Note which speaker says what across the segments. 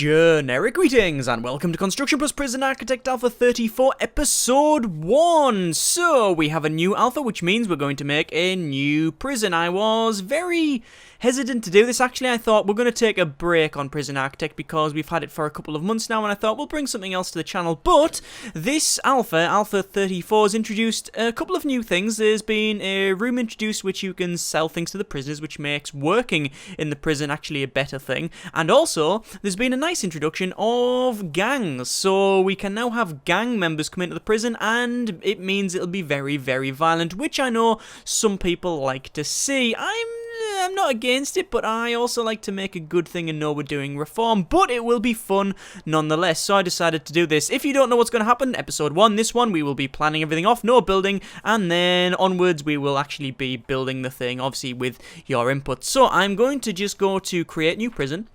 Speaker 1: Generic greetings and welcome to Construction Plus Prison Architect Alpha 34 Episode 1. So, we have a new alpha, which means we're going to make a new prison. I was very hesitant to do this. Actually, I thought we're going to take a break on Prison Architect because we've had it for a couple of months now, and I thought we'll bring something else to the channel. But this Alpha 34, has introduced a couple of new things. There's been a room introduced which you can sell things to the prisoners, which makes working in the prison actually a better thing. And also, there's been a nice introduction of gangs. So we can now have gang members come into the prison, and it means it'll be very, very violent, which I know some people like to see. I'm not against it, but I also like to make a good thing and know we're doing reform, but it will be fun nonetheless, so I decided to do this. If you don't know what's going to happen, episode 1, this one, we will be planning everything off, no building, and then onwards we will actually be building the thing, obviously with your input. So I'm going to just go to create new prison.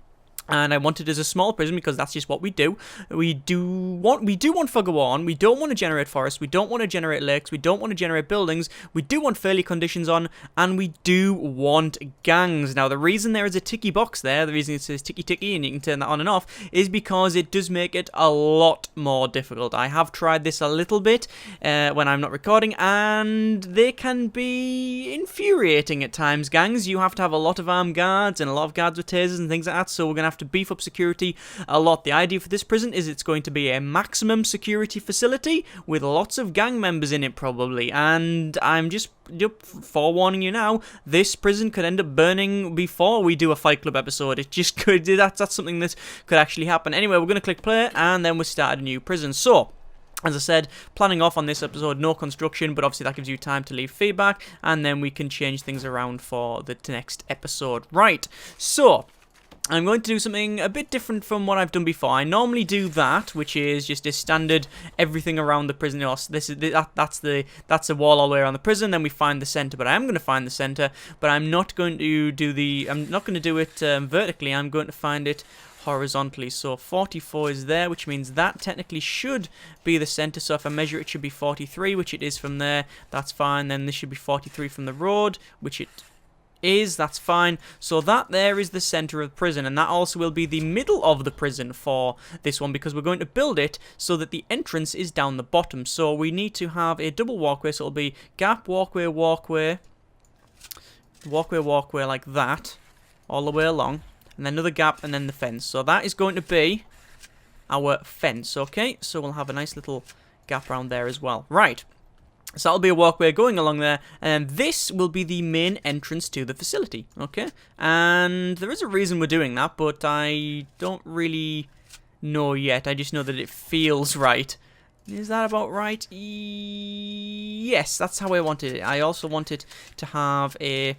Speaker 1: And I want it as a small prison because that's just what we do. We do want fog of war on. We don't want to generate forests. We don't want to generate lakes. We don't want to generate buildings. We do want fairly conditions on, and we do want gangs. Now, the reason there is a ticky box there, the reason it says ticky ticky, and you can turn that on and off, is because it does make it a lot more difficult. I have tried this a little bit when I'm not recording, and they can be infuriating at times. Gangs, you have to have a lot of armed guards and a lot of guards with tasers and things like that. So we're gonna have to beef up security a lot. The idea for this prison is it's going to be a maximum security facility with lots of gang members in it probably, and I'm just forewarning you now, this prison could end up burning before we do a Fight Club episode. It just could. That's something that could actually happen. Anyway, we're going to click play and then we'll start a new prison. So, as I said, planning off on this episode, no construction, but obviously that gives you time to leave feedback, and then we can change things around for the next episode. Right, so I'm going to do something a bit different from what I've done before. I normally do that, which is just a standard everything around the prison. That's the wall all the way around the prison. Then we find the center, but I am going to find the center. But I'm not going to do it vertically. I'm going to find it horizontally. So 44 is there, which means that technically should be the center. So if I measure it, should be 43, which it is from there. That's fine. Then this should be 43 from the road, which it is. That's fine. So that there is the center of the prison, and that also will be the middle of the prison for this one, because we're going to build it so that the entrance is down the bottom. So we need to have a double walkway, so it'll be gap, walkway, walkway, walkway, walkway, like that all the way along, and then another gap, and then the fence. So that is going to be our fence. Okay, so we'll have a nice little gap around there as well. Right, so that'll be a walkway going along there, and this will be the main entrance to the facility, okay? And there is a reason we're doing that, but I don't really know yet. I just know that it feels right. Is that about right? Yes, that's how I wanted it. I also wanted to have a,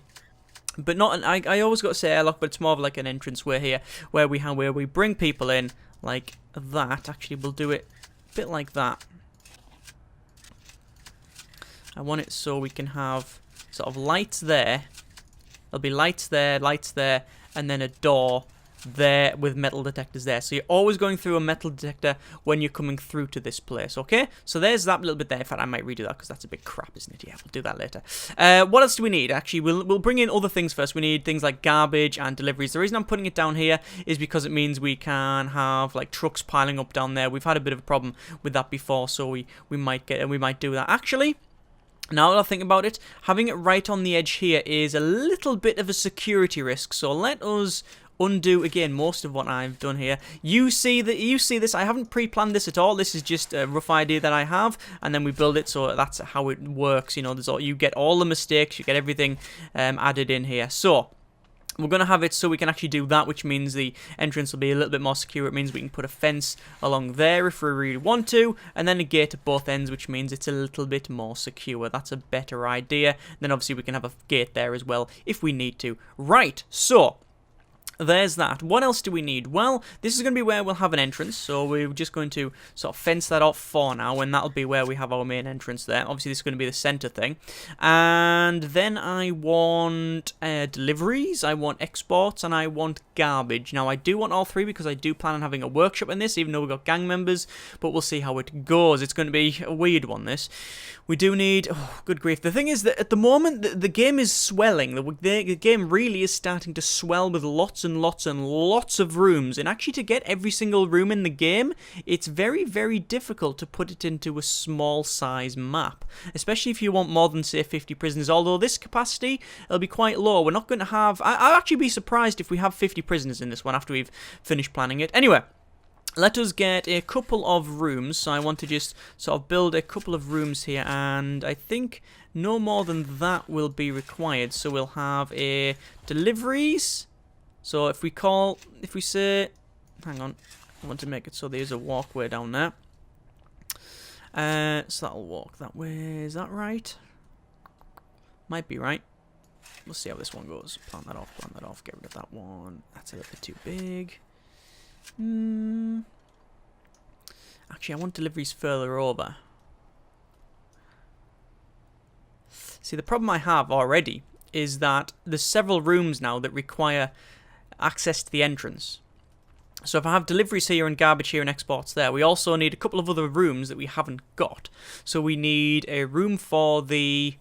Speaker 1: but not an, I always got to say airlock, but it's more of like an entranceway here, where we bring people in like that. Actually, we'll do it a bit like that. I want it so we can have sort of lights there. There'll be lights there, and then a door there with metal detectors there. So you're always going through a metal detector when you're coming through to this place, okay? So there's that little bit there. In fact, I might redo that because that's a bit crap, isn't it? Yeah, we'll do that later. What else do we need? Actually, we'll bring in other things first. We need things like garbage and deliveries. The reason I'm putting it down here is because it means we can have like trucks piling up down there. We've had a bit of a problem with that before, so we might do that. Actually, now that I think about it, having it right on the edge here is a little bit of a security risk. So let us undo again most of what I've done here. You see this. I haven't pre-planned this at all. This is just a rough idea that I have, and then we build it. So that's how it works. You know, you get all the mistakes, you get everything added in here. So we're going to have it so we can actually do that, which means the entrance will be a little bit more secure. It means we can put a fence along there if we really want to, and then a gate at both ends, which means it's a little bit more secure. That's a better idea. Then obviously we can have a gate there as well if we need to. Right, so there's that. What else do we need? Well, this is going to be where we'll have an entrance, so we're just going to sort of fence that off for now, and that'll be where we have our main entrance there. Obviously, this is going to be the center thing. And then I want deliveries, I want exports, and I want garbage. Now, I do want all three because I do plan on having a workshop in this, even though we've got gang members, but we'll see how it goes. It's going to be a weird one, this. We do need... Oh, good grief. The thing is that at the moment, the game is swelling. The game really is starting to swell with lots and lots and lots of rooms. And actually, to get every single room in the game, it's very, very difficult to put it into a small size map. Especially if you want more than, say, 50 prisoners. Although this capacity, it'll be quite low. We're not going to have... I'll actually be surprised if we have 50 prisoners in this one after we've finished planning it. Anyway, let us get a couple of rooms. So I want to just sort of build a couple of rooms here. And I think no more than that will be required. So we'll have a deliveries. So if we say... Hang on. I want to make it so there's a walkway down there. So that'll walk that way. Is that right? Might be right. We'll see how this one goes. Plant that off, get rid of that one. That's a little bit too big. Actually, I want deliveries further over. See, the problem I have already is that there's several rooms now that require access to the entrance. So if I have deliveries here and garbage here and exports there, we also need a couple of other rooms that we haven't got. So we need a room for the...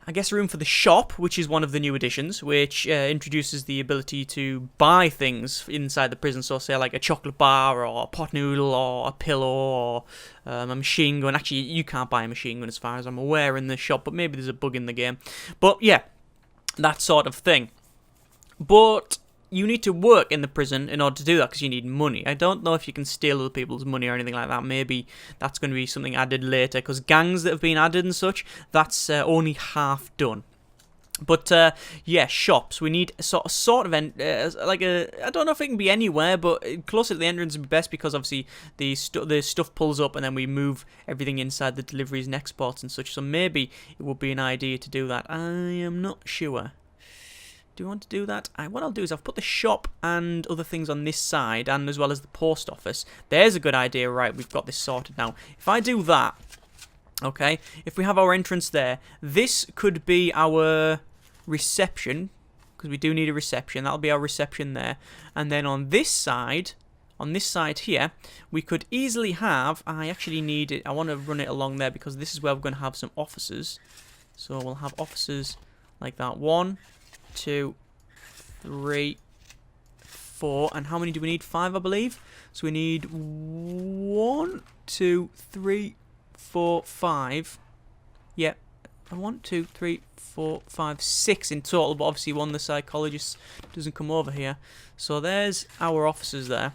Speaker 1: I guess a room for the shop, which is one of the new additions, which introduces the ability to buy things inside the prison. So say like a chocolate bar or a pot noodle or a pillow or a machine gun. Actually, you can't buy a machine gun as far as I'm aware in the shop, but maybe there's a bug in the game. But yeah, that sort of thing. But you need to work in the prison in order to do that because you need money. I don't know if you can steal other people's money or anything like that. Maybe that's going to be something added later because gangs that have been added and such, that's only half done. But yeah, shops. We need sort of like a... I don't know if it can be anywhere, but closer to the entrance would be best because obviously the stuff pulls up and then we move everything inside the deliveries and exports and such. So maybe it would be an idea to do that. I am not sure. Do we want to do that? What I'll do is I've put the shop and other things on this side, and as well as the post office. There's a good idea, right? We've got this sorted now. If I do that, okay, if we have our entrance there, this could be our reception, because we do need a reception. That'll be our reception there. And then on this side here, we could easily have... I actually need it. I want to run it along there because this is where we're going to have some offices. So we'll have offices like that. 1, 2, 3, 4, and how many do we need? 5, I believe. So we need 1, 2, 3, 4, 5. Yep. 1, 2, 3, 4, 5, 6 in total, but obviously one of the psychologists doesn't come over here. So there's our officers there.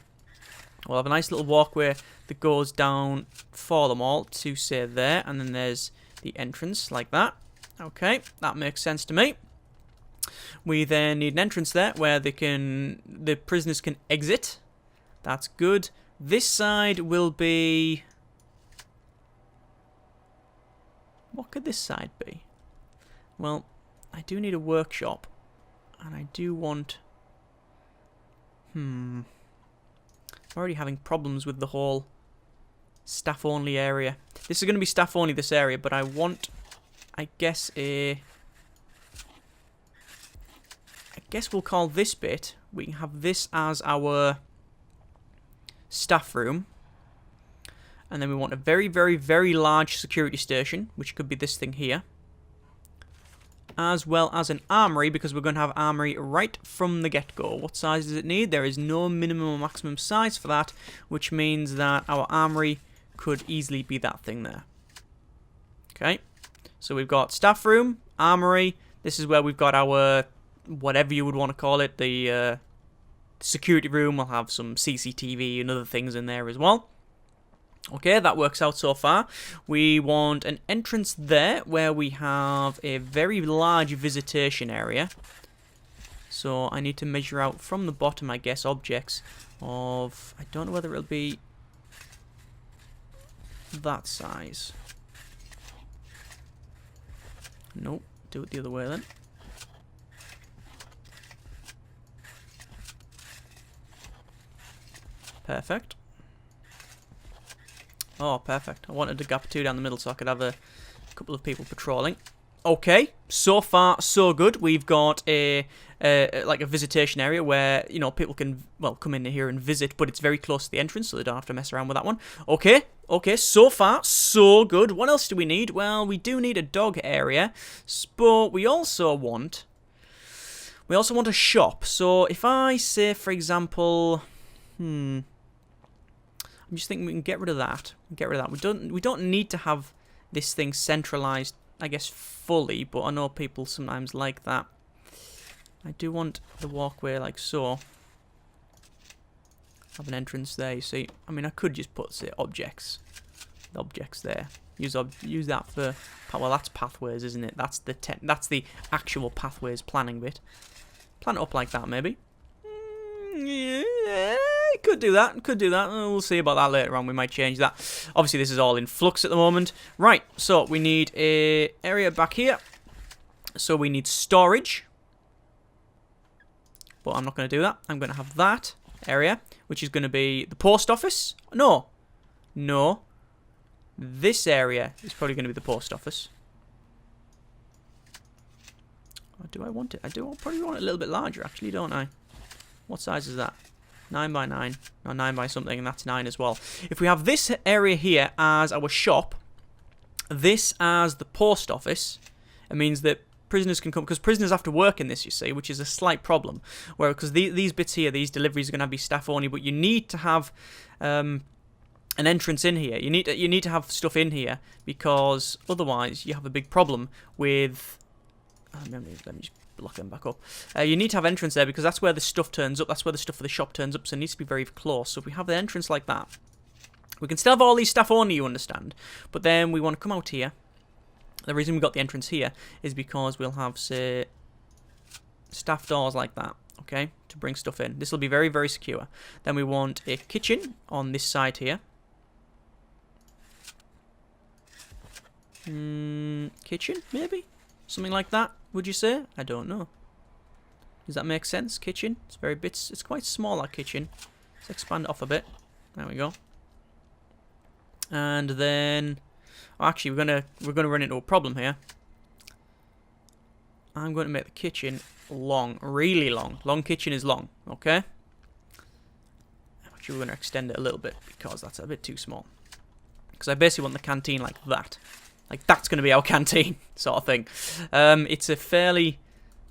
Speaker 1: We'll have a nice little walkway that goes down for them all to say there, and then there's the entrance like that. Okay, that makes sense to me. We then need an entrance there where the prisoners can exit. That's good. This side will be... What could this side be? Well, I do need a workshop. And I do want... I'm already having problems with the whole staff-only area. This is going to be staff-only, this area, but I want, I guess we'll call this bit, we can have this as our staff room. And then we want a very, very, very large security station, which could be this thing here. As well as an armory, because we're going to have armory right from the get-go. What size does it need? There is no minimum or maximum size for that, which means that our armory could easily be that thing there. Okay, so we've got staff room, armory. This is where we've got our... whatever you would want to call it, the security room. Will have some CCTV and other things in there as well. Okay, that works out so far. We want an entrance there where we have a very large visitation area. So I need to measure out from the bottom, I guess, objects of... I don't know whether it'll be that size. Nope, do it the other way then. Perfect. Oh, perfect. I wanted a gap 2 down the middle so I could have a couple of people patrolling. Okay, so far so good. We've got like a visitation area where, you know, people can, well, come in here and visit, but it's very close to the entrance, so they don't have to mess around with that one. Okay, so far so good. What else do we need? Well, we do need a dog area, but we also want We also want a shop. So if I say, for example, I'm just thinking we can get rid of that. We don't need to have this thing centralized, I guess, fully, but I know people sometimes like that. I do want the walkway like so. Have an entrance there, you see. I mean, I could just put, say, objects. The objects there. Use that for... Well, that's pathways, isn't it? That's the actual pathways planning bit. Plan it up like that, maybe. Yeah, could do that. We'll see about that later on. We might change that. Obviously, this is all in flux at the moment. Right, so we need a area back here. So we need storage. But I'm not going to do that. I'm going to have that area, which is going to be the post office. No. This area is probably going to be the post office. Or do I want it? I probably want it a little bit larger, actually, don't I? What size is that? 9 by 9. No, 9 by something, and that's 9 as well. If we have this area here as our shop, this as the post office, it means that prisoners can come, because prisoners have to work in this, you see, which is a slight problem. Where, because these bits here, these deliveries are going to be staff only, but you need to have an entrance in here. You need to have stuff in here, because otherwise you have a big problem with... let me just block them back up. You need to have entrance there, because that's where the stuff turns up. That's where the stuff for the shop turns up, so it needs to be very close. So if we have the entrance like that, we can still have all these staff only, you understand. But then we want to come out here. The reason we got the entrance here is because we'll have, say, staff doors like that, okay, to bring stuff in. This will be very, very secure. Then we want a kitchen on this side here. Kitchen, maybe? Something like that, would you say? I don't know. Does that make sense? Kitchen? It's quite small, that kitchen. Let's expand it off a bit. There we go. And then... Oh, actually, we're gonna run into a problem here. I'm going to make the kitchen long, really long. Long kitchen is long, okay? Actually, we're going to extend it a little bit because that's a bit too small. Because I basically want the canteen like that. Like, that's going to be our canteen, sort of thing. It's a fairly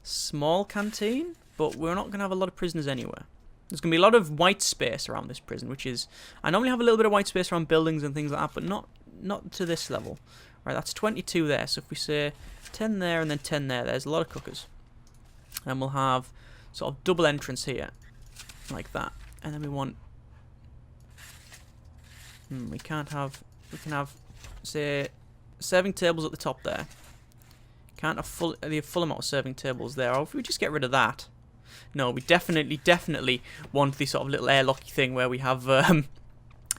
Speaker 1: small canteen, but we're not going to have a lot of prisoners anywhere. There's going to be a lot of white space around this prison, which is... I normally have a little bit of white space around buildings and things like that, but not to this level. Right, that's 22 there, so if we say 10 there and then 10 there, there's a lot of cookers. And we'll have sort of double entrance here, like that. And then we want... we can have, say... serving tables at the top there. Can't have the full amount of serving tables there. Or if we just get rid of that. No, we definitely want the sort of little airlocky thing where we have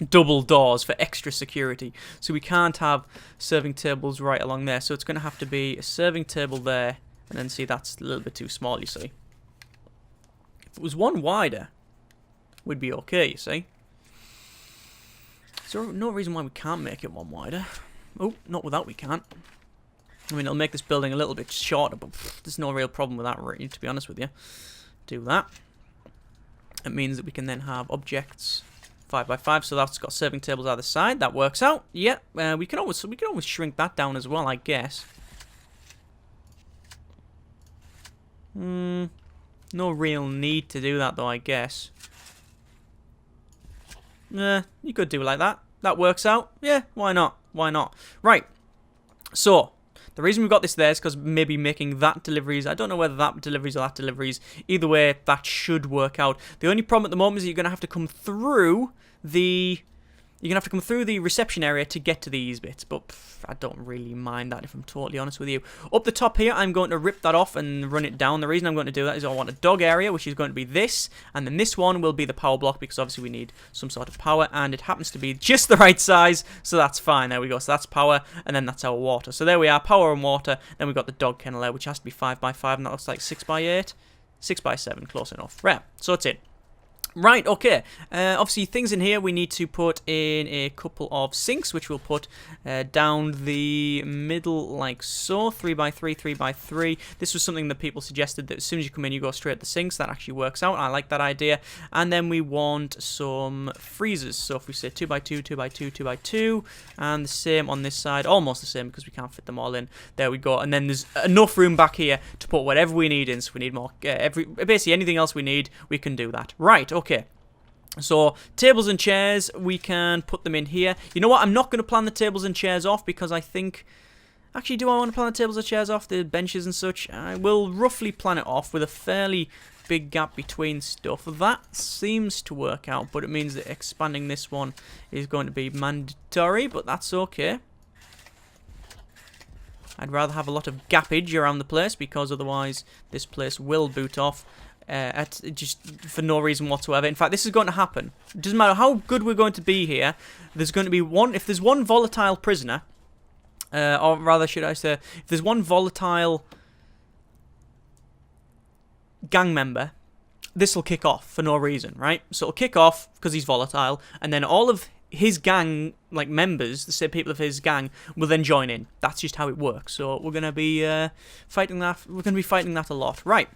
Speaker 1: double doors for extra security. So we can't have serving tables right along there. So it's going to have to be a serving table there. And then see, that's a little bit too small, you see. If it was one wider, we'd be okay, you see. Is there no reason why we can't make it one wider? Oh, not with that we can't. I mean, it'll make this building a little bit shorter, but there's no real problem with that, really, to be honest with you. Do that. It means that we can then have objects 5 by 5, so that's got serving tables either side. That works out. Yeah, we can always shrink that down as well, I guess. No real need to do that, though, I guess. You could do it like that. That works out. Yeah, why not? Why not? Right. So, the reason we've got this there is because maybe making that deliveries. I don't know whether that deliveries or that deliveries. Either way, that should work out. The only problem at the moment is that you're going to have to come through the... You're going to have to come through the reception area to get to these bits, but I don't really mind that if I'm totally honest with you. Up the top here, I'm going to rip that off and run it down. The reason I'm going to do that is I want a dog area, which is going to be this, and then this one will be the power block, because obviously we need some sort of power, and it happens to be just the right size, so that's fine. There we go. So that's power, and then that's our water. So there we are, power and water. Then we've got the dog kennel there, which has to be 5 by 5, and that looks like 6 by 8. 6 by 7, close enough. Right, so it's in. Right, okay. Obviously, things in here, we need to put in a couple of sinks, which we'll put down the middle like so. 3x3, 3x3. This was something that people suggested, that as soon as you come in, you go straight to the sinks. That actually works out. I like that idea. And then we want some freezers. So if we say 2x2, 2x2, 2x2, and the same on this side, almost the same because we can't fit them all in. There we go. And then there's enough room back here to put whatever we need in. So if we need more, basically anything else we need, we can do that. Right, okay. So, tables and chairs, we can put them in here. You know what? I'm not going to plan the tables and chairs off because I think... Actually, do I want to plan the tables and chairs off, the benches and such? I will roughly plan it off with a fairly big gap between stuff. That seems to work out, but it means that expanding this one is going to be mandatory, but that's okay. I'd rather have a lot of gappage around the place because otherwise this place will boot off. Just for no reason whatsoever. In fact, this is going to happen. It doesn't matter how good we're going to be here. There's going to be one... If there's one volatile prisoner, or rather, should I say, if there's one volatile gang member, this will kick off for no reason, right? So it'll kick off because he's volatile, and then all of his gang, like members, the same people of his gang, will then join in. That's just how it works. So we're going to be fighting that. We're going to be fighting that a lot, right?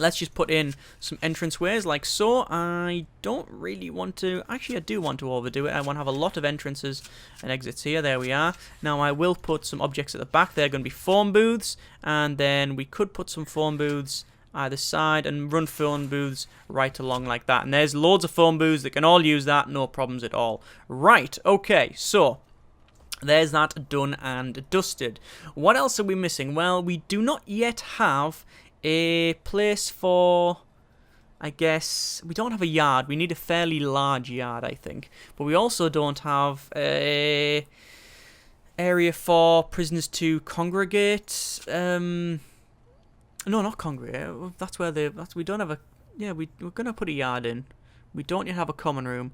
Speaker 1: Let's just put in some entranceways like so. I don't really want to... Actually, I do want to overdo it. I want to have a lot of entrances and exits here. There we are. Now, I will put some objects at the back. They're going to be phone booths. And then we could put some phone booths either side and run phone booths right along like that. And there's loads of phone booths that can all use that. No problems at all. Right. Okay. So... There's that done and dusted. What else are we missing? Well, we do not yet have a place for, I guess, we don't have a yard. We need a fairly large yard, I think. But we also don't have a area for prisoners to congregate. No, not congregate. That's where they... we don't have a... Yeah, we're going to put a yard in. We don't yet have a common room.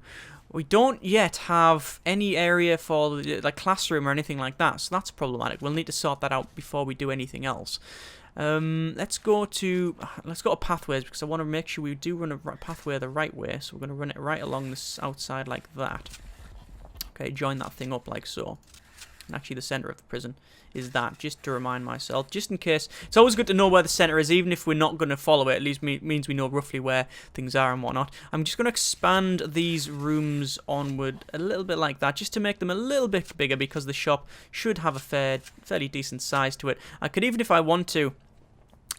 Speaker 1: We don't yet have any area for, like, classroom or anything like that. So that's problematic. We'll need to sort that out before we do anything else. Let's go to pathways because I want to make sure we do run a pathway the right way. So we're going to run it right along this outside like that. Okay, join that thing up like so. And actually the center of the prison is that, just to remind myself, just in case. It's always good to know where the center is, even if we're not going to follow it. At least means we know roughly where things are and whatnot. I'm just going to expand these rooms onward a little bit like that, just to make them a little bit bigger, because the shop should have a fairly decent size to it. I could, even if I want to,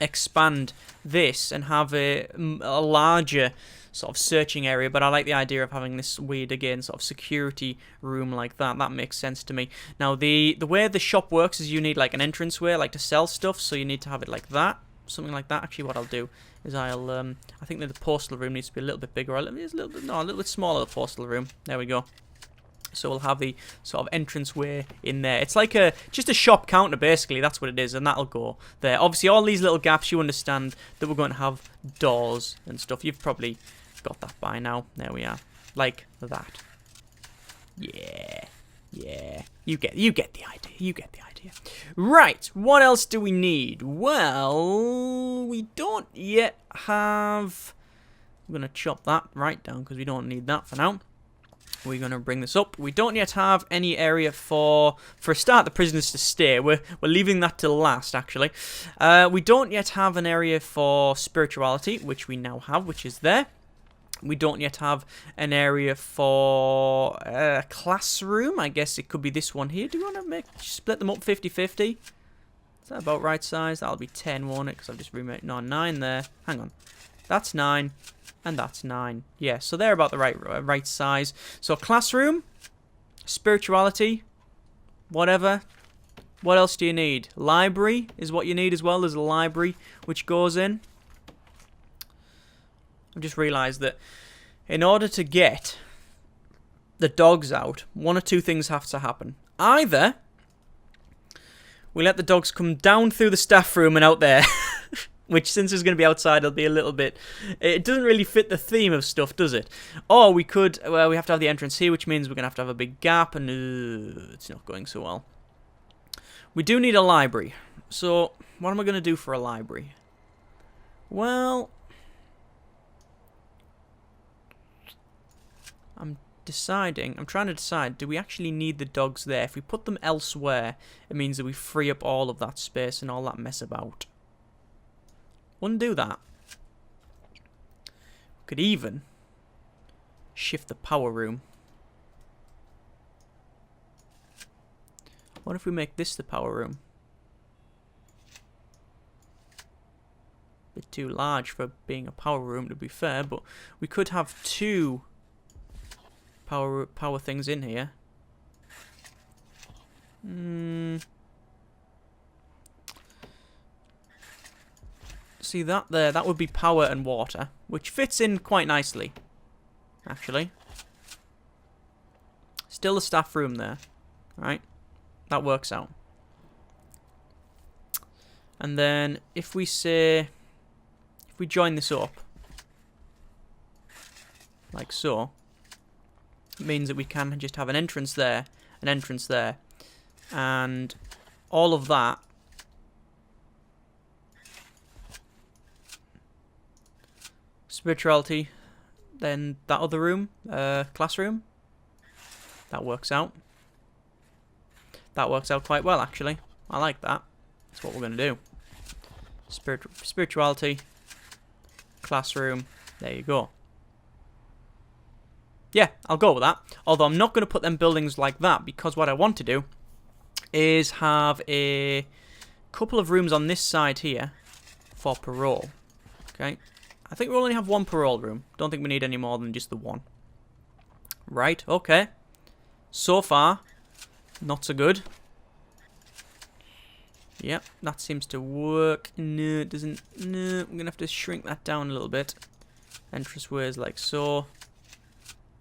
Speaker 1: expand this and have a larger sort of searching area, but I like the idea of having this weird, again, sort of security room like that. That makes sense to me. Now, the way the shop works is you need like an entranceway, like to sell stuff, so you need to have it like that, something like that. Actually, what I'll do is I think that the postal room needs to be a little bit bigger, a little bit smaller, the postal room. There we go. So we'll have the sort of entranceway in there. It's like just a shop counter, basically. That's what it is, and that'll go there. Obviously, all these little gaps, you understand that we're going to have doors and stuff. You've probably got that by now. There we are. Like that. Yeah. You get the idea. You get the idea. Right. What else do we need? Well, we don't yet have... I'm going to chop that right down because we don't need that for now. We're going to bring this up. We don't yet have any area for a start, the prisoners to stay. We're leaving that till last, actually. We don't yet have an area for spirituality, which we now have, which is there. We don't yet have an area for a classroom. I guess it could be this one here. Do you want to split them up 50-50? Is that about right size? That'll be 10, won't it? Because I've just remade 9 there. Hang on. That's 9. And that's 9. Yeah, so they're about the right size. So classroom, spirituality, whatever. What else do you need? Library is what you need as well. There's a library which goes in. I've just realised that in order to get the dogs out, one or two things have to happen. Either we let the dogs come down through the staff room and out there. Which, since it's going to be outside, it'll be a little bit... It doesn't really fit the theme of stuff, does it? Or we could... Well, we have to have the entrance here, which means we're going to have a big gap, and it's not going so well. We do need a library. So, what am I going to do for a library? Well... I'm trying to decide, do we actually need the dogs there? If we put them elsewhere, it means that we free up all of that space and all that mess about. Wouldn't do that. We could even shift the power room. What if we make this the power room? Bit too large for being a power room, to be fair, but we could have two power things in here. See that there? That would be power and water, which fits in quite nicely, actually. Still a staff room there, right? That works out. And then if we say, if we join this up, like so, it means that we can just have an entrance there, and all of that spirituality, then that other room, classroom, that works out. That works out quite well, actually. I like that. That's what we're going to do. Spirituality, classroom, there you go. Yeah, I'll go with that. Although I'm not going to put them buildings like that, because what I want to do is have a couple of rooms on this side here for parole. Okay. I think we only have one parole room. Don't think we need any more than just the one. Right, okay. So far, not so good. Yep, that seems to work. No, it doesn't. No, I'm going to have to shrink that down a little bit. Entranceways like so.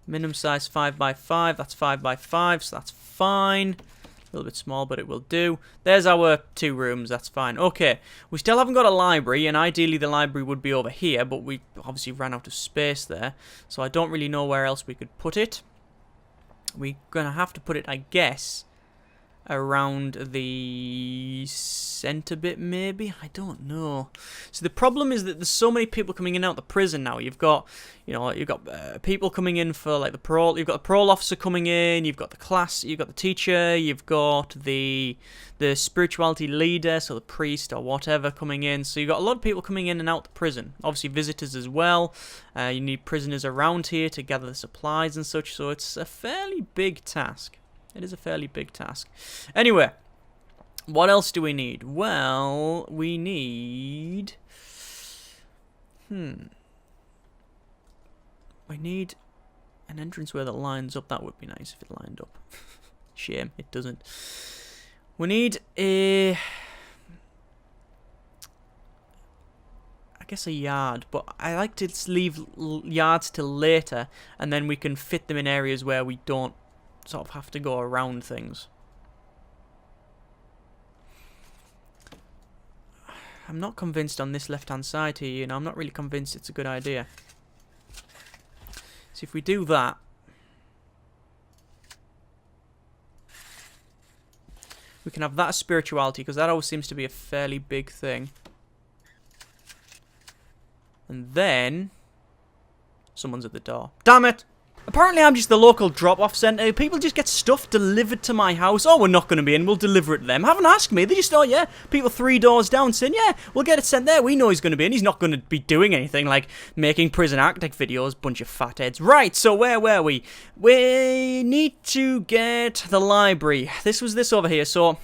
Speaker 1: Minimum size 5x5, that's 5x5, so that's fine. A little bit small, but it will do. There's our two rooms, that's fine. Okay, we still haven't got a library, and ideally the library would be over here, but we obviously ran out of space there, so I don't really know where else we could put it. We're going to have to put it, I guess, around the center bit, maybe? I don't know. So the problem is that there's so many people coming in and out the prison now. You've got, people coming in for like the parole. You've got the parole officer coming in. You've got the class. You've got the teacher. You've got the spirituality leader, so the priest or whatever, coming in. So you've got a lot of people coming in and out the prison. Obviously visitors as well. You need prisoners around here to gather the supplies and such. So it's a fairly big task. It is a fairly big task. Anyway, what else do we need? Well, we need... We need an entranceway that lines up. That would be nice if it lined up. Shame, it doesn't. We need a... I guess a yard, but I like to leave yards till later, and then we can fit them in areas where we don't sort of have to go around things. I'm not convinced on this left-hand side here, you know. I'm not really convinced it's a good idea. So if we do that, we can have that as spirituality, because that always seems to be a fairly big thing. And then someone's at the door. Damn it! Apparently I'm just the local drop-off centre. People just get stuff delivered to my house. Oh, we're not going to be in. We'll deliver it to them. Haven't asked me. They just, oh yeah, people 3 doors down saying, yeah, we'll get it sent there. We know he's going to be in. He's not going to be doing anything like making prison architect videos. Bunch of fatheads. Right, so where were we? We need to get the library. This was this over here. So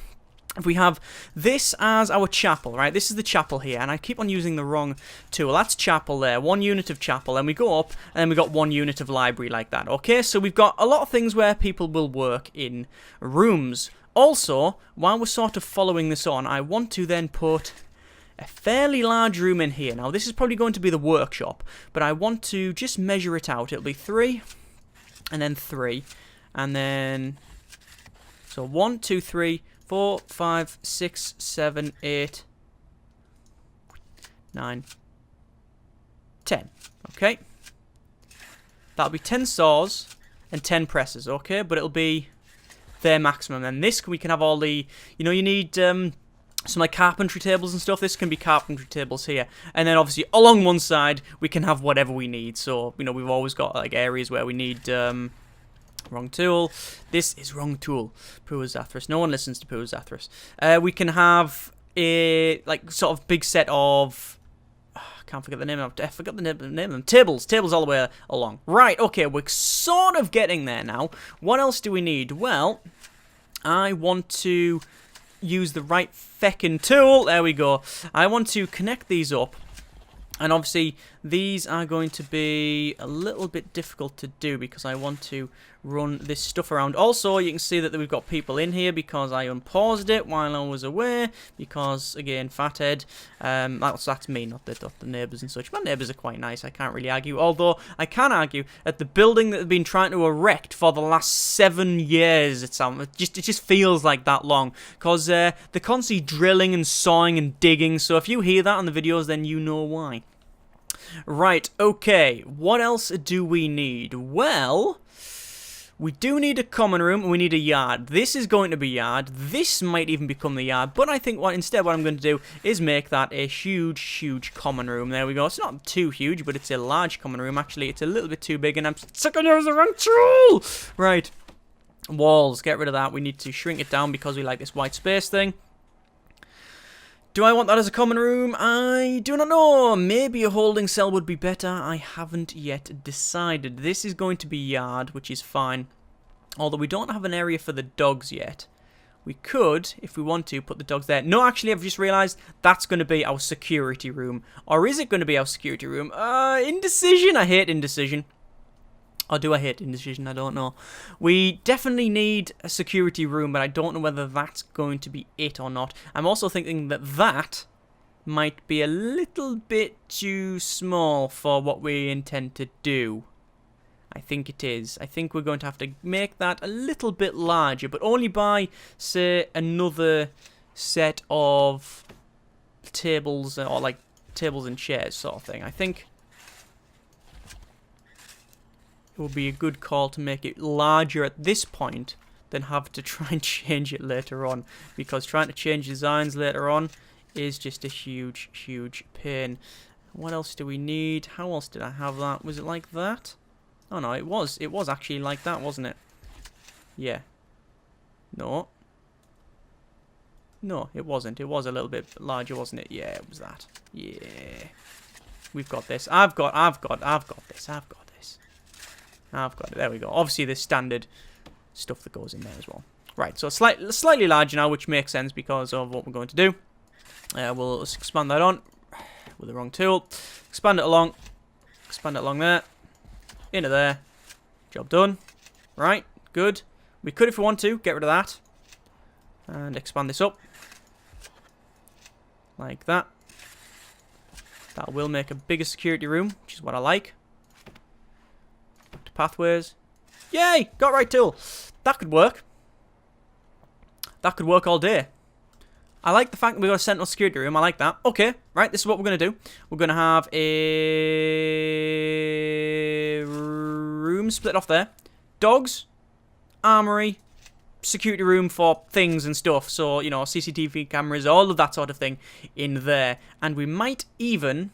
Speaker 1: if we have this as our chapel, right? This is the chapel here, and I keep on using the wrong tool. That's chapel there, 1 unit of chapel, and we go up, and then we got 1 unit of library like that, okay? So we've got a lot of things where people will work in rooms. Also, while we're sort of following this on, I want to then put a fairly large room in here. Now, this is probably going to be the workshop, but I want to just measure it out. It'll be 3, and then 3, and then... So 1, 2, 3... 4, 5, 6, 7, 8, 9, 10. Okay. That'll be 10 saws and 10 presses, okay? But it'll be their maximum. And this, we can have all the... You know, you need some like carpentry tables and stuff. This can be carpentry tables here, and then obviously along one side we can have whatever we need. So you know, we've always got like areas where we need wrong tool. This is wrong tool. Puazathras. No one listens to Puazathras. We can have a like sort of big set of can't forget the name of. I forgot the name of them. Tables all the way along. Right. Okay, we're sort of getting there now. What else do we need? Well, I want to use the right feckin' tool. There we go. I want to connect these up. And obviously, these are going to be a little bit difficult to do because I want to run this stuff around. Also, you can see that we've got people in here because I unpaused it while I was away. Because, again, fathead. That's me, not the neighbours and such. My neighbours are quite nice. I can't really argue. Although, I can argue at the building that they've been trying to erect for the last 7 years. It just feels like that long. Because they're constantly drilling and sawing and digging. So if you hear that on the videos, then you know why. Right, okay, what else do we need? Well, we do need a common room and we need a yard. This is going to be yard. This might even become the yard, but I think instead what I'm going to do is make that a huge common room. There we go. It's not too huge, but it's a large common room. Actually, it's a little bit too big and I'm stuck on the wrong tool. Right, walls, get rid of that. We need to shrink it down because we like this white space thing. Do I want that as a common room? I do not know. Maybe a holding cell would be better. I haven't yet decided. This is going to be yard, which is fine. Although we don't have an area for the dogs yet. We could, if we want to, put the dogs there. No, actually, I've just realised that's going to be our security room. Or is it going to be our security room? Indecision. I hate indecision. Or do I hate indecision? I don't know. We definitely need a security room, but I don't know whether that's going to be it or not. I'm also thinking that that might be a little bit too small for what we intend to do. I think it is. I think we're going to have to make that a little bit larger, but only by, say, another set of tables, or like tables and chairs sort of thing. I think it would be a good call to make it larger at this point than have to try and change it later on, because trying to change designs later on is just a huge pain. What else do we need? How else did I have that? Was it like that? Oh no, it was actually like that, wasn't it? Yeah. No, it wasn't. It was a little bit larger, wasn't it? Yeah, it was that. Yeah, we've got this. I've got this. I've got it. There we go. Obviously, there's standard stuff that goes in there as well. Right, so slightly larger now, which makes sense because of what we're going to do. We'll expand that on with the wrong tool. Expand it along there, into there. Job done. Right, good. We could, if we want to, get rid of that and expand this up like that. That will make a bigger security room, which is what I like. Pathways. Yay! Got right tool. That could work. That could work all day. I like the fact that we've got a sentinel security room. I like that. Okay, right, this is what we're going to do. We're going to have a room split off there. Dogs, armory, security room for things and stuff. So, you know, CCTV cameras, all of that sort of thing in there. And we might even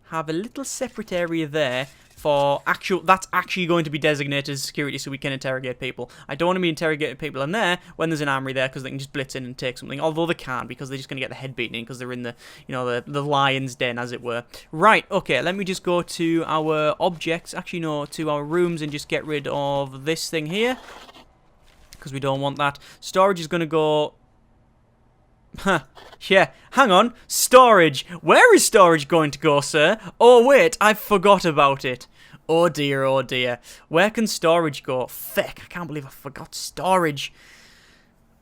Speaker 1: have a little separate area there for that's actually going to be designated as security so we can interrogate people. I don't want to be interrogating people in there when there's an armory there because they can just blitz in and take something, although they can't because they're just going to get the head beaten in because they're in the, you know, the lion's den, as it were. Right, okay, let me just go to our objects, actually no, to our rooms and just get rid of this thing here because we don't want that. Storage is going to go... Huh, yeah, hang on, storage. Where is storage going to go, sir? Oh wait, I forgot about it. Oh dear, oh dear. Where can storage go? Feck, I can't believe I forgot storage.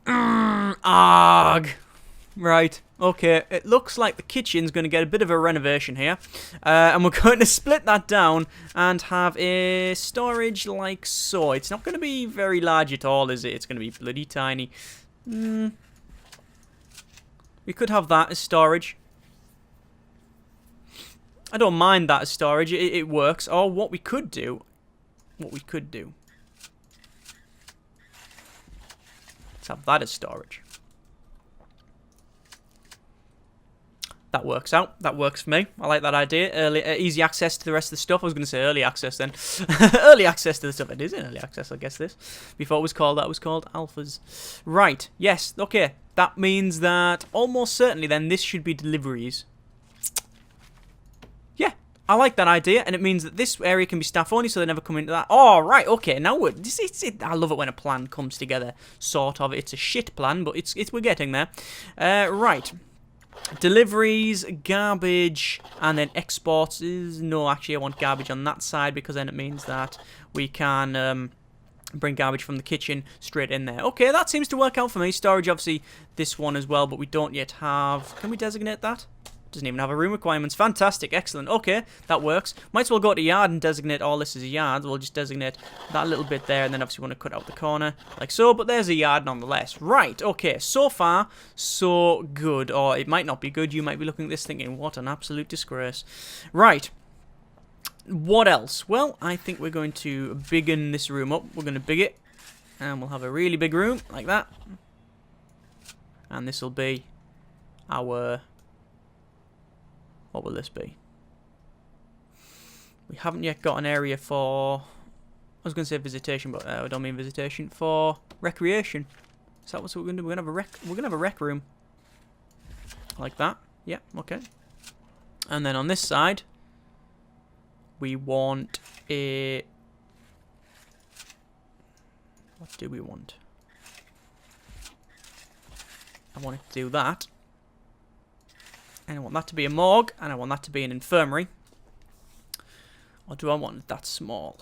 Speaker 1: Arg. Right, okay, it looks like the kitchen's going to get a bit of a renovation here. And we're going to split that down and have a storage like so. It's not going to be very large at all, is it? It's going to be bloody tiny. We could have that as storage. I don't mind that as storage. It works. Or what we could do. Let's have that as storage. That works out. That works for me. I like that idea. Early, easy access to the rest of the stuff. I was going to say early access then. Early access to the stuff. It is in early access, I guess, this. Before it was called that, it was called alphas. Right. Yes. Okay. That means that almost certainly then this should be deliveries. Yeah. I like that idea. And it means that this area can be staff only, so they never come into that. Oh, right. Okay. Now we're... I love it when a plan comes together. Sort of. It's a shit plan, but we're getting there. Right. Deliveries, garbage, and then exports is... No, actually, I want garbage on that side because then it means that we can bring garbage from the kitchen straight in there. Okay, that seems to work out for me. Storage, obviously, this one as well, but we don't yet have... Can we designate that? Doesn't even have a room requirements. Fantastic, excellent. Okay, that works. Might as well go to yard and designate all this as a yard. We'll just designate that little bit there, and then obviously we want to cut out the corner, like so. But there's a yard nonetheless. Right, okay, so far, so good. Or it might not be good. You might be looking at this thinking, what an absolute disgrace. Right. What else? Well, I think we're going to biggen this room up. We're going to big it, and we'll have a really big room, like that. And this will be our... What will this be? We haven't yet got an area for... I was going to say visitation, but I don't mean visitation. For recreation. Is that what we're going to do? We're going to have a rec room. Like that. Yeah, okay. And then on this side, we want a... What do we want? I want it to do that. And I want that to be a morgue, and I want that to be an infirmary. Or do I want it that small?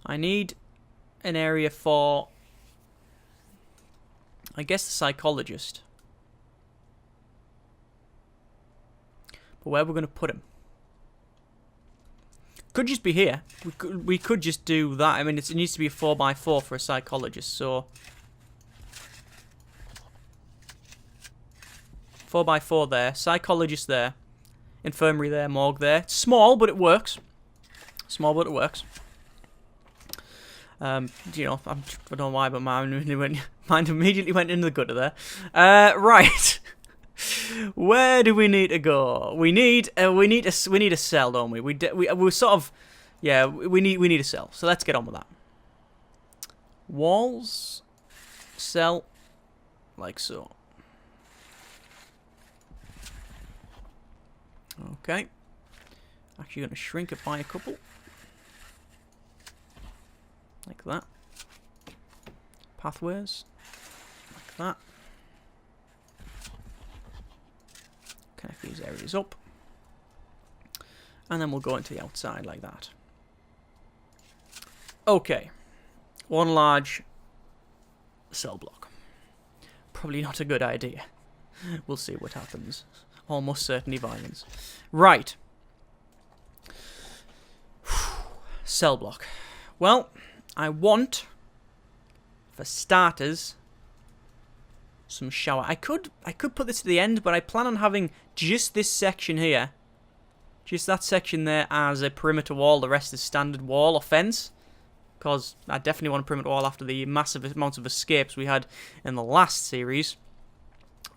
Speaker 1: I need an area for, I guess, the psychologist. But where we're going to put him? Could just be here. We could just do that. I mean, it needs to be a 4x4 for a psychologist, so... 4x4 there, psychologist there, infirmary there, morgue there. It's small, but it works. Small, but it works. You know, I don't know why, but mine immediately went into the gutter there. Right. Where do we need to go? We need a cell, don't we? We sort of, yeah. We need a cell. So let's get on with that. Walls, cell, like so. Okay. Actually going to shrink it by a couple. Like that. Pathways. Like that. Connect these areas up. And then we'll go into the outside like that. Okay. One large cell block. Probably not a good idea. We'll see what happens. Almost certainly violence. Right. Cell block. Well, I want, for starters, some shower. I could put this to the end, but I plan on having just this section here, just that section there as a perimeter wall. The rest is standard wall or fence, because I definitely want a perimeter wall after the massive amounts of escapes we had in the last series.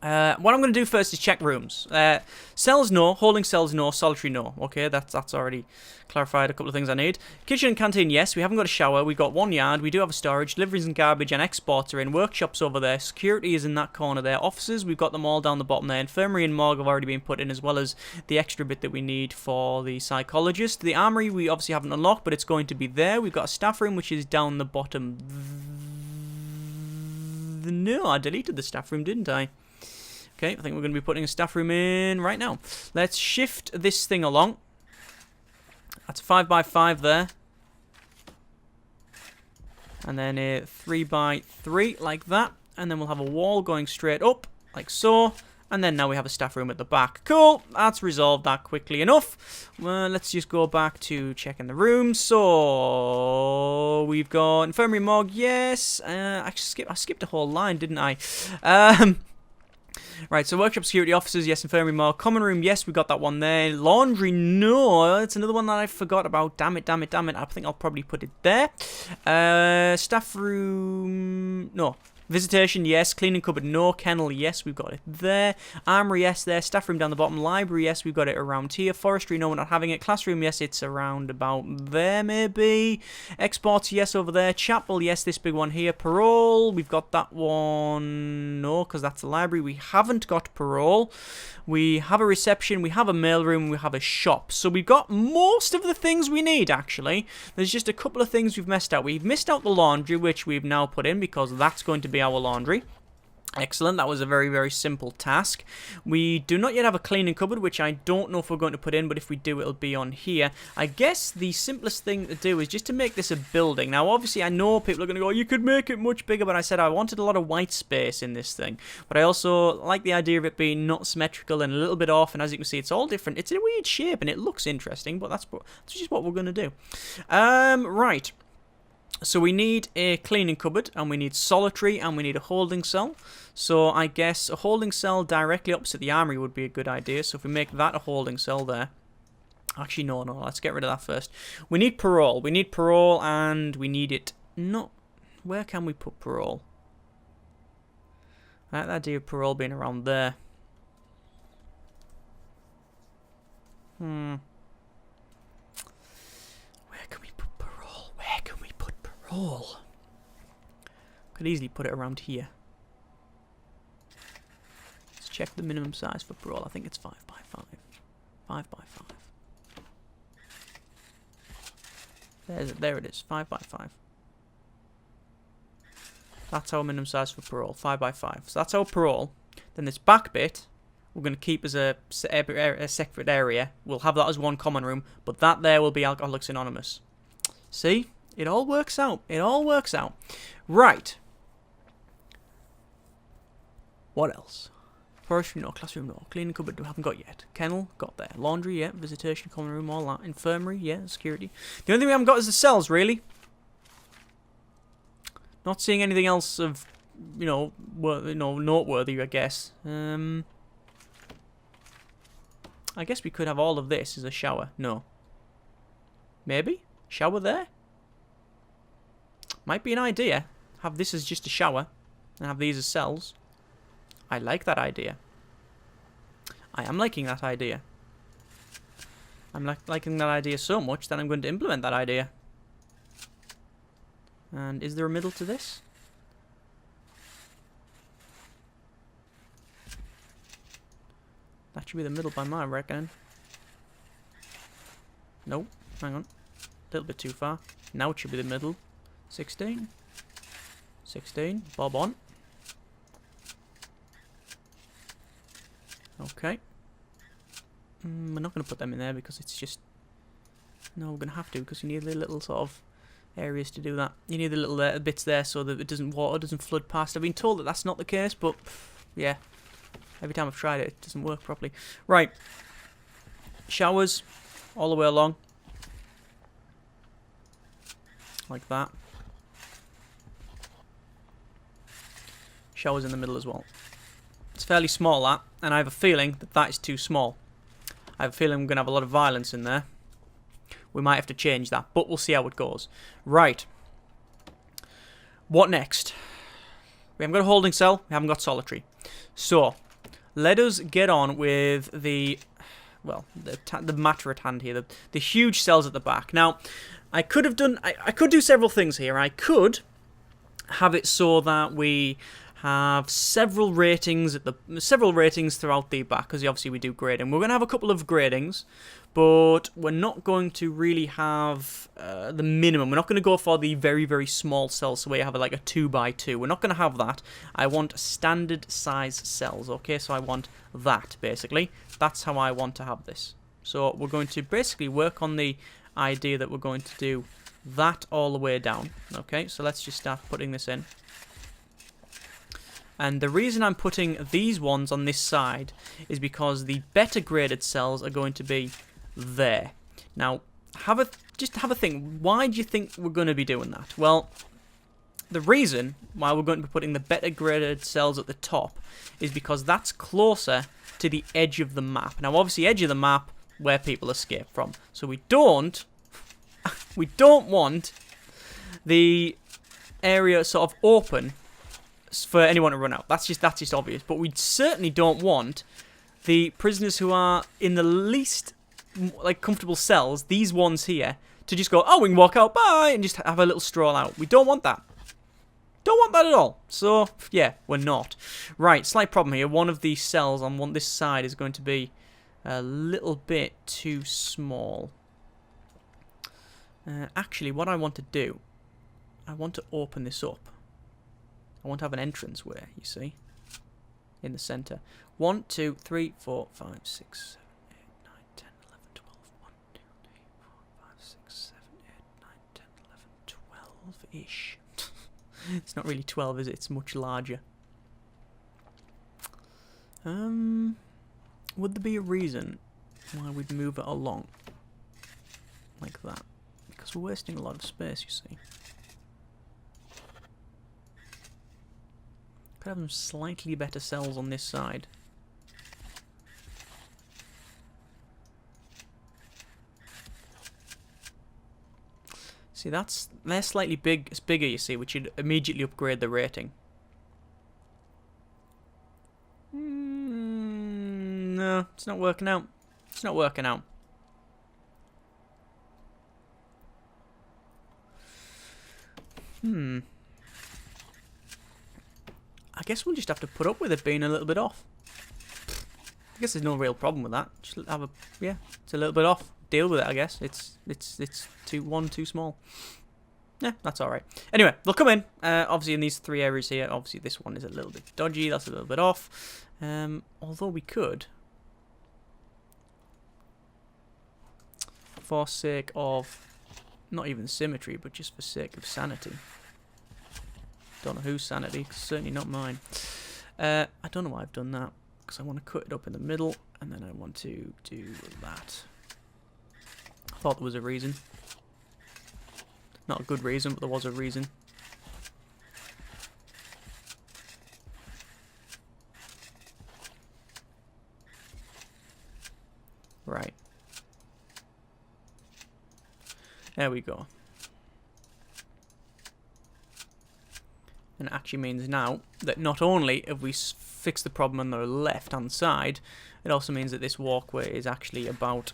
Speaker 1: What I'm going to do first is check rooms. Cells, no. Holding cells, no. Solitary, no. Okay, that's already clarified a couple of things I need. Kitchen and canteen, yes. We haven't got a shower. We've got one yard. We do have a storage. Deliveries and garbage and exports are in. Workshops over there. Security is in that corner there. Offices, we've got them all down the bottom there. Infirmary and morgue have already been put in, as well as the extra bit that we need for the psychologist. The armory, we obviously haven't unlocked, but it's going to be there. We've got a staff room, which is down the bottom. No, I deleted the staff room, didn't I? Okay, I think we're going to be putting a staff room in right now. Let's shift this thing along. That's a 5x5 there. And then a 3x3 like that. And then we'll have a wall going straight up, like so. And then now we have a staff room at the back. Cool, that's resolved that quickly enough. Well, let's just go back to checking the room. So, we've got infirmary, morgue, yes. I skipped a whole line, didn't I? Right, so workshop, security, officers, yes, infirmary, morgue, common room, yes, we got that one there. Laundry, no, it's another one that I forgot about. Damn it. I think I'll probably put it there. Staff room, no. Visitation, yes. Cleaning cupboard, no. Kennel, yes, we've got it there. Armory, yes, there. Staff room down the bottom. Library, yes, we've got it around here. Forestry, no, we're not having it. Classroom, yes, it's around about there, maybe. Exports, yes, over there. Chapel, yes, this big one here. Parole, we've got that one. No, because that's the library. We haven't got parole. We have a reception, we have a mailroom, we have a shop. So we've got most of the things we need, actually. There's just a couple of things we've missed out. We've missed out the laundry, which we've now put in because that's going to be our laundry. Excellent, that was a very, very simple task. We do not yet have a cleaning cupboard, which I don't know if we're going to put in, but if we do, it'll be on here. I guess the simplest thing to do is just to make this a building. Now, obviously, I know people are going to go, you could make it much bigger, but I said I wanted a lot of white space in this thing. But I also like the idea of it being not symmetrical and a little bit off, and as you can see, it's all different. It's a weird shape, and it looks interesting, but that's just what we're going to do. Right. So we need a cleaning cupboard, and we need solitary, and we need a holding cell. So I guess a holding cell directly opposite the armory would be a good idea. So if we make that a holding cell there. Actually, no, let's get rid of that first. We need parole. We need parole, and we need it not... Where can we put parole? I like the idea of parole being around there. Where can we put parole? Where can we put parole? Could easily put it around here. Let's check the minimum size for parole. I think it's 5 by 5. 5 by 5. There it is. 5 by 5. That's our minimum size for parole. 5 by 5. So that's our parole. Then this back bit, we're going to keep as a separate area. We'll have that as one common room, but that there will be Alcoholics Anonymous. See? It all works out. It all works out. Right. What else? Forestry, no. Classroom, no. Cleaning cupboard, we haven't got yet. Kennel, got there. Laundry, yeah. Visitation, common room, all that. Infirmary, yeah. Security. The only thing we haven't got is the cells, really. Not seeing anything else of, noteworthy, I guess. I guess we could have all of this as a shower. No. Maybe? Shower there? Might be an idea. Have this as just a shower. And have these as cells. I like that idea. I am liking that idea. I'm liking that idea so much that I'm going to implement that idea. And is there a middle to this? That should be the middle by my reckoning. Nope, hang on. A little bit too far. Now it should be the middle. 16. 16. Bob on. Okay. We're not going to put them in there because it's just... No, we're going to have to because you need the little sort of areas to do that. You need the little bits there so that it doesn't flood past. I've been told that that's not the case, but yeah. Every time I've tried it, it doesn't work properly. Right. Showers all the way along. Like that. Showers in the middle as well. It's fairly small, that, and I have a feeling that that is too small. I have a feeling we're going to have a lot of violence in there. We might have to change that, but we'll see how it goes. Right. What next? We haven't got a holding cell. We haven't got solitary. So, let us get on with the matter at hand here. The huge cells at the back. Now, I could have done... I could do several things here. I could have it so that we have several ratings throughout the back, because obviously we do grading. We're going to have a couple of gradings, but we're not going to really have the minimum. We're not going to go for the very, very small cells, so we have like a 2 by 2. We're not going to have that. I want standard size cells, okay? So I want that, basically. That's how I want to have this. So we're going to basically work on the idea that we're going to do that all the way down. Okay, so let's just start putting this in. And the reason I'm putting these ones on this side is because the better graded cells are going to be there. Now, just have a think. Why do you think we're going to be doing that? Well, the reason why we're going to be putting the better graded cells at the top is because that's closer to the edge of the map. Now, obviously, edge of the map where people escape from. So we don't want the area sort of open for anyone to run out. That's just obvious. But we certainly don't want the prisoners who are in the least like comfortable cells, these ones here, to just go, oh, we can walk out, bye, and just have a little stroll out. We don't want that. Don't want that at all. So, yeah, we're not. Right, slight problem here. One of these cells on this side is going to be a little bit too small. Actually, what I want to do, I want to open this up. I want to have an entrance where, you see, in the centre. 1, 2, 3, 4, 5, 6, 7, 8, 9, 10, 11, 12. 1, 2, 3, 4, 5, 6, 7, 8, 9, 10, 11, 12-ish. It's not really 12, is it? It's much larger. Would there be a reason why we'd move it along like that? Because we're wasting a lot of space, you see. Could have some slightly better cells on this side. See, they're slightly bigger, you see, which would immediately upgrade the rating. No, it's not working out. It's not working out. I guess we'll just have to put up with it being a little bit off. I guess there's no real problem with that. Just have a, yeah, it's a little bit off. Deal with it, I guess. It's too small. Yeah, that's all right. Anyway, they'll come in. Obviously, in these 3 areas here. Obviously, this one is a little bit dodgy. That's a little bit off. Although we could, for sake of not even symmetry, but just for sake of sanity. Don't know whose sanity. Certainly not mine. I don't know why I've done that, because I want to cut it up in the middle, and then I want to do that. I thought there was a reason. Not a good reason, but there was a reason. Right. There we go. And it actually means now that not only have we fixed the problem on the left-hand side, it also means that this walkway is actually about...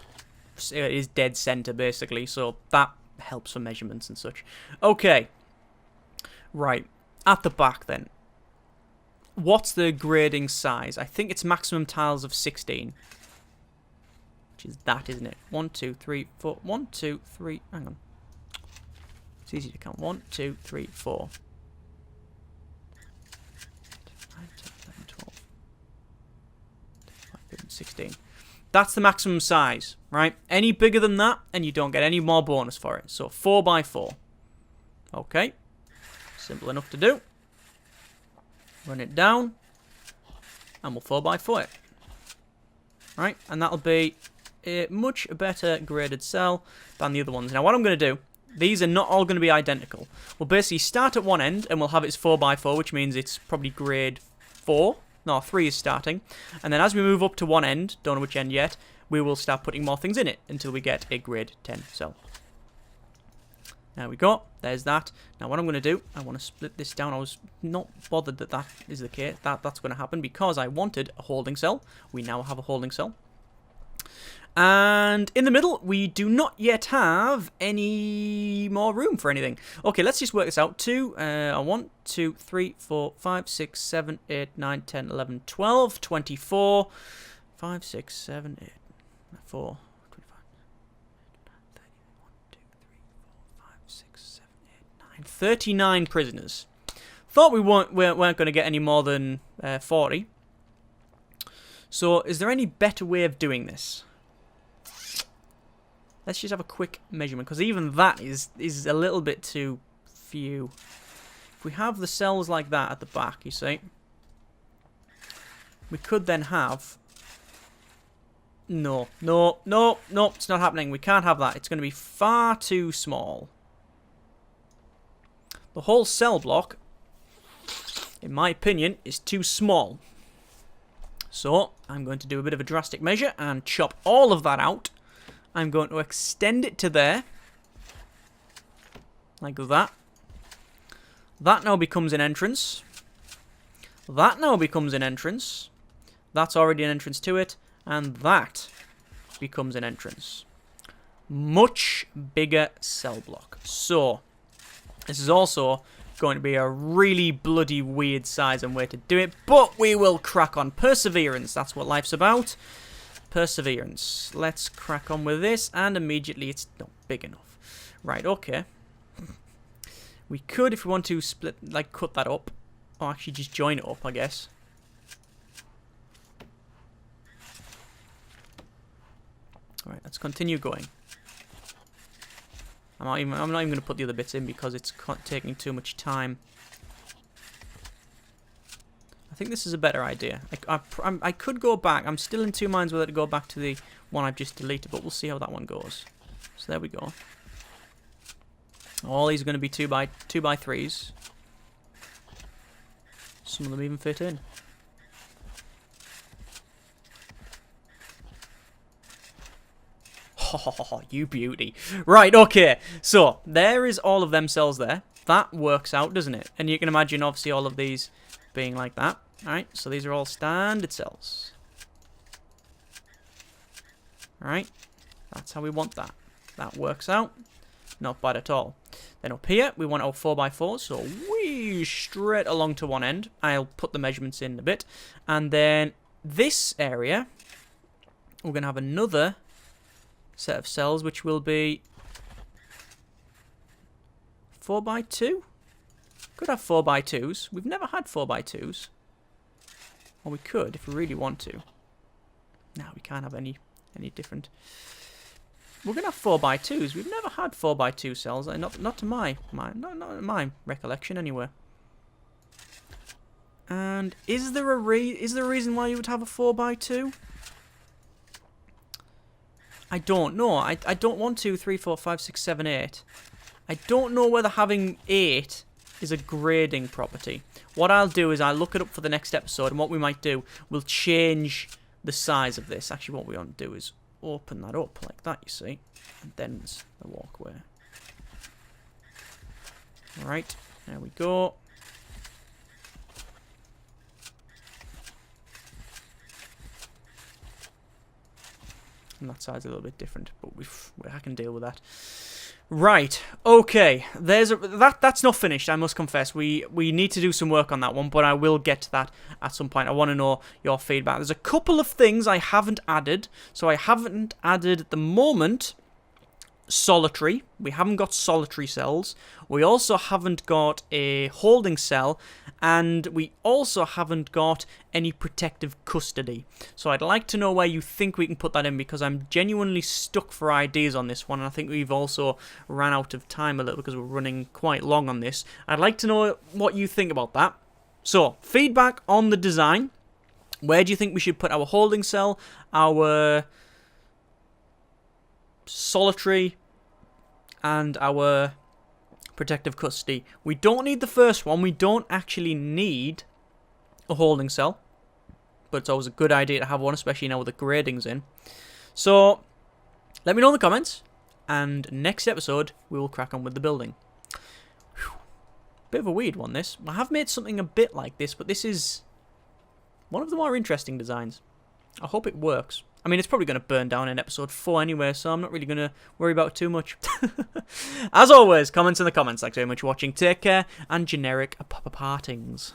Speaker 1: It is dead center, basically, so that helps for measurements and such. Okay. Right. At the back, then. What's the grading size? I think it's maximum tiles of 16. Which is that, isn't it? 1, 2, 3, 4. 1, 2, 3. Hang on. It's easy to count. 1, 2, 3, 4. 9, 10, 11, 12. 15, 16. That's the maximum size, right? Any bigger than that, and you don't get any more bonus for it. So 4 by 4. Okay. Simple enough to do. Run it down. And we'll 4 by 4 it. Right? And that'll be a much better graded cell than the other ones. Now what I'm going to do, these are not all going to be identical. We'll basically start at one end, and we'll have its 4 by 4, which means it's probably grade 4. No, 3 is starting. And then as we move up to one end, don't know which end yet, we will start putting more things in it until we get a grade 10 cell. There we go. There's that. Now what I'm going to do, I want to split this down. I was not bothered that that is the case. That's going to happen because I wanted a holding cell. We now have a holding cell. And in the middle, we do not yet have any more room for anything. Okay, let's just work this out. 1, 2, 3, 4, 5, 6, 7, 8, 9, 10, 11, 12, 24, 5, 6, 7, 8, 4, 25, 30, 1, 2, 3, 4, 5, 6, 7, 8, 9, 39 prisoners. Thought we weren't going to get any more than 40. So, is there any better way of doing this? Let's just have a quick measurement, because even that is a little bit too few. If we have the cells like that at the back, you see, we could then have... No, it's not happening. We can't have that. It's going to be far too small. The whole cell block, in my opinion, is too small. So, I'm going to do a bit of a drastic measure and chop all of that out. I'm going to extend it to there. Like that. That now becomes an entrance. That now becomes an entrance. That's already an entrance to it. And that becomes an entrance. Much bigger cell block. So, this is also going to be a really bloody weird size and way to do it. But we will crack on. Perseverance. That's what life's about. Perseverance. Let's crack on with this. And immediately it's not big enough. Right, okay. We could, if we want to, split, like, cut that up. Or actually just join it up, I guess. Alright, let's continue going. I'm not even going to put the other bits in because it's taking too much time. I think this is a better idea. I could go back. I'm still in two minds whether to go back to the one I've just deleted, but we'll see how that one goes. So there we go. All these are going to be 2x3s. Some of them even fit in. Oh, you beauty. Right, okay. So, there is all of them cells there. That works out, doesn't it? And you can imagine, obviously, all of these being like that. Alright, so these are all standard cells. Alright, that's how we want that. That works out. Not bad at all. Then up here, we want our 4x4s, so we straight along to one end. I'll put the measurements in a bit. And then this area, we're going to have another set of cells, which will be 4x2. Could have 4x2s. We've never had 4x2s. Or we could, if we really want to. No, we can't have any different. We're going to have 4x2s. We've never had 4x2 cells. Not to my recollection, anyway. And is there a reason why you would have a 4x2? I don't know. I don't want 2, 3, 4, 5, 6, 7, 8. I don't know whether having 8 is a grading property. What I'll do is I'll look it up for the next episode, and what we might do, we'll change the size of this. Actually, what we want to do is open that up like that, you see. And then there's the walkway. Alright, there we go. And that side's a little bit different, but I can deal with that. Right, okay. That's not finished, I must confess. We need to do some work on that one, but I will get to that at some point. I want to know your feedback. There's a couple of things I haven't added. So I haven't added at the moment solitary. We haven't got solitary cells. We also haven't got a holding cell, and we also haven't got any protective custody. So I'd like to know where you think we can put that in, because I'm genuinely stuck for ideas on this one, and I think we've also ran out of time a little because we're running quite long on this. I'd like to know what you think about that. So, feedback on the design. Where do you think we should put our holding cell, our solitary, and our protective custody? We don't need the first one. We don't actually need a holding cell, but it's always a good idea to have one, especially now with the gradings in. So let me know in the comments, and next episode we will crack on with the building. Whew. Bit of a weird one, this. I have made something a bit like this, but this is one of the more interesting designs. I hope it works. I mean, it's probably going to burn down in episode 4 anyway, so I'm not really going to worry about it too much. As always, comments in the comments. Thanks very much for watching. Take care, and generic partings.